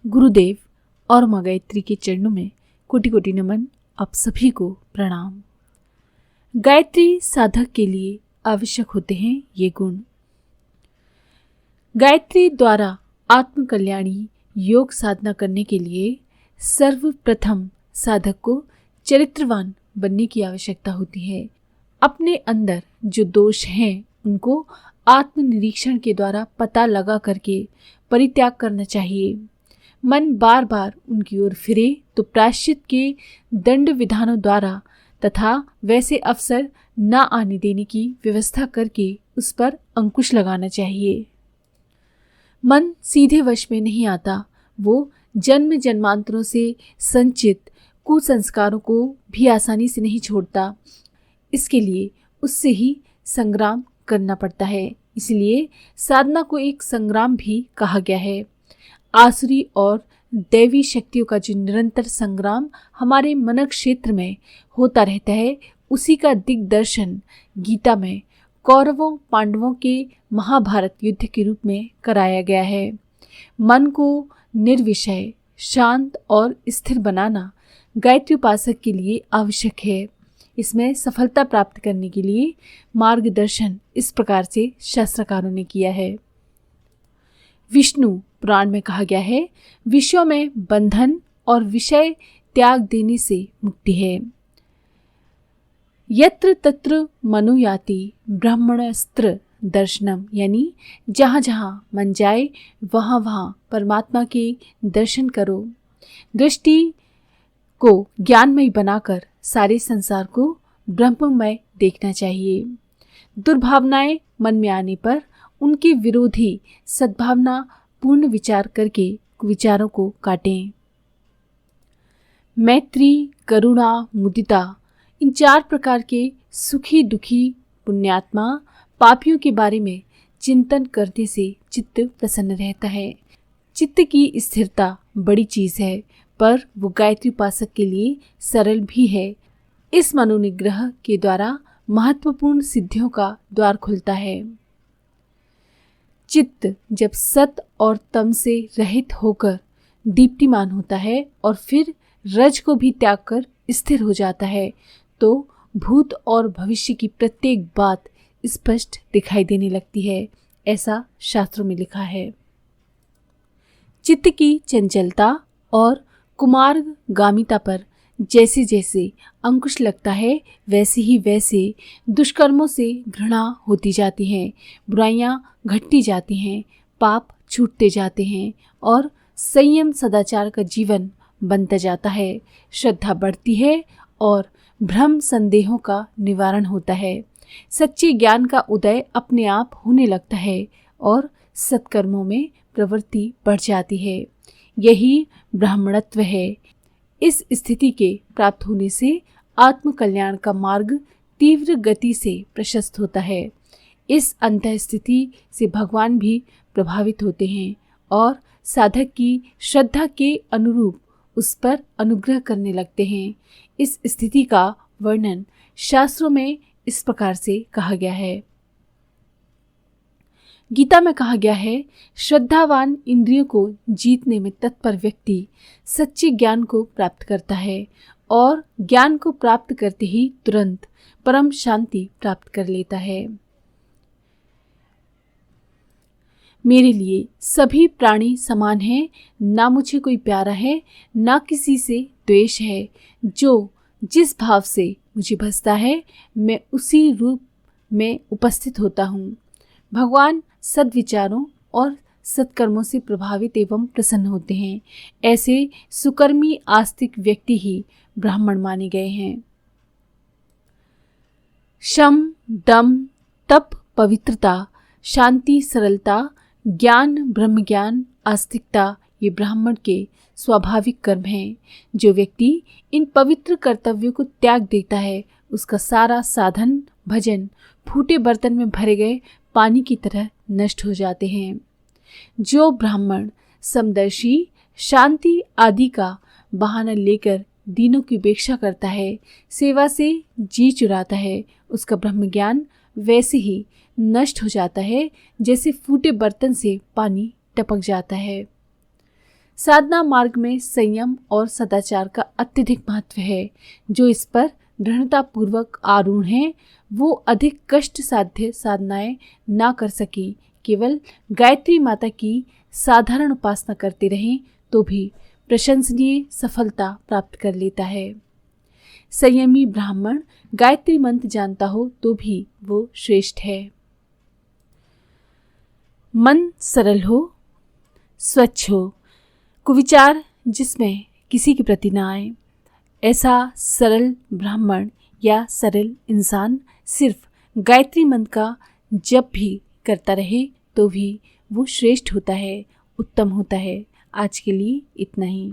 गुरुदेव और माँ गायत्री के चरणों में कोटि कोटि नमन। आप सभी को प्रणाम। गायत्री साधक के लिए आवश्यक होते हैं ये गुण। गायत्री द्वारा आत्म कल्याणी योग साधना करने के लिए सर्वप्रथम साधक को चरित्रवान बनने की आवश्यकता होती है। अपने अंदर जो दोष हैं उनको आत्मनिरीक्षण के द्वारा पता लगा करके परित्याग करना चाहिए। मन बार बार उनकी ओर फिरे तो प्रायश्चित के दंड विधानों द्वारा तथा वैसे अवसर न आने देने की व्यवस्था करके उस पर अंकुश लगाना चाहिए। मन सीधे वश में नहीं आता, वो जन्म जन्मांतरों से संचित कुसंस्कारों को भी आसानी से नहीं छोड़ता। इसके लिए उससे ही संग्राम करना पड़ता है। इसलिए साधना को एक संग्राम भी कहा गया है। आसुरी और दैवी शक्तियों का जो निरंतर संग्राम हमारे मन क्षेत्र में होता रहता है, उसी का दिग्दर्शन गीता में कौरवों पांडवों के महाभारत युद्ध के रूप में कराया गया है। मन को निर्विषय, शांत और स्थिर बनाना गायत्री उपासक के लिए आवश्यक है। इसमें सफलता प्राप्त करने के लिए मार्गदर्शन इस प्रकार से शास्त्रकारों ने किया है। विष्णु पुराण में कहा गया है, विषयों में बंधन और विषय त्याग देने से मुक्ति है। यत्र तत्र मनुयाति ब्रह्मणस्त्र दर्शनम, यानी जहाँ जहाँ मन जाए वहाँ वहाँ परमात्मा के दर्शन करो। दृष्टि को ज्ञानमय बनाकर सारे संसार को ब्रह्ममय देखना चाहिए। दुर्भावनाएं मन में आने पर उनके विरोधी सद्भावना पूर्ण विचार करके विचारों को काटें। मैत्री, करुणा, मुदिता, इन 4 प्रकार के सुखी दुखी पुण्यात्मा पापियों के बारे में चिंतन करने से चित्त प्रसन्न रहता है। चित्त की स्थिरता बड़ी चीज है, पर वो गायत्री उपासक के लिए सरल भी है। इस मनोनिग्रह के द्वारा महत्वपूर्ण सिद्धियों का द्वार खुलता है। चित्त जब सत और तम से रहित होकर दीप्तिमान होता है और फिर रज को भी त्याग कर स्थिर हो जाता है, तो भूत और भविष्य की प्रत्येक बात स्पष्ट दिखाई देने लगती है। ऐसा शास्त्रों में लिखा है। चित्त की चंचलता और कुमार्गामिता पर जैसे जैसे अंकुश लगता है, वैसे ही वैसे दुष्कर्मों से घृणा होती जाती है, बुराइयां घटती जाती हैं, पाप छूटते जाते हैं और संयम सदाचार का जीवन बनता जाता है। श्रद्धा बढ़ती है और भ्रम संदेहों का निवारण होता है। सच्चे ज्ञान का उदय अपने आप होने लगता है और सत्कर्मों में प्रवृत्ति बढ़ जाती है। यही ब्राह्मणत्व है। इस स्थिति के प्राप्त होने से आत्म कल्याण का मार्ग तीव्र गति से प्रशस्त होता है। इस अंतः स्थिति से भगवान भी प्रभावित होते हैं और साधक की श्रद्धा के अनुरूप उस पर अनुग्रह करने लगते हैं। इस स्थिति का वर्णन शास्त्रों में इस प्रकार से कहा गया है। गीता में कहा गया है, श्रद्धावान इंद्रियों को जीतने में तत्पर व्यक्ति सच्चे ज्ञान को प्राप्त करता है और ज्ञान को प्राप्त करते ही तुरंत परम शांति प्राप्त कर लेता है। मेरे लिए सभी प्राणी समान हैं, ना मुझे कोई प्यारा है, ना किसी से द्वेष है। जो जिस भाव से मुझे भजता है, मैं उसी रूप में उपस्थित होता हूँ। भगवान सद्विचारों और सत्कर्मों से प्रभावित एवं प्रसन्न होते हैं। ऐसे सुकर्मी आस्तिक व्यक्ति ही ब्राह्मण माने गए हैं। शम, दम, तप, पवित्रता, शांति, सरलता, ज्ञान, ब्रह्म ज्ञान, आस्तिकता, ये ब्राह्मण के स्वाभाविक कर्म हैं। जो व्यक्ति इन पवित्र कर्तव्यों को त्याग देता है, उसका सारा साधन भजन फूटे बर्तन में भरे गए पानी की तरह नष्ट हो जाते हैं। जो ब्राह्मण समदर्शी, शांति आदि का बहाना लेकर दीनों की उपेक्षा करता है, सेवा से जी चुराता है, उसका ब्रह्म ज्ञान वैसे ही नष्ट हो जाता है जैसे फूटे बर्तन से पानी टपक जाता है। साधना मार्ग में संयम और सदाचार का अत्यधिक महत्व है। जो इस पर दृढ़ता पूर्वक आरूढ़ हैं, वो अधिक कष्ट साध्य साधनाएं ना कर सकी, केवल गायत्री माता की साधारण उपासना करते रहें तो भी प्रशंसनीय सफलता प्राप्त कर लेता है। संयमी ब्राह्मण गायत्री मंत्र जानता हो तो भी वो श्रेष्ठ है। मन सरल हो, स्वच्छ हो, कुविचार जिसमें किसी के प्रति ना आए, ऐसा सरल ब्राह्मण या सरल इंसान सिर्फ गायत्री मंत्र का जप भी करता रहे तो भी वो श्रेष्ठ होता है, उत्तम होता है। आज के लिए इतना ही।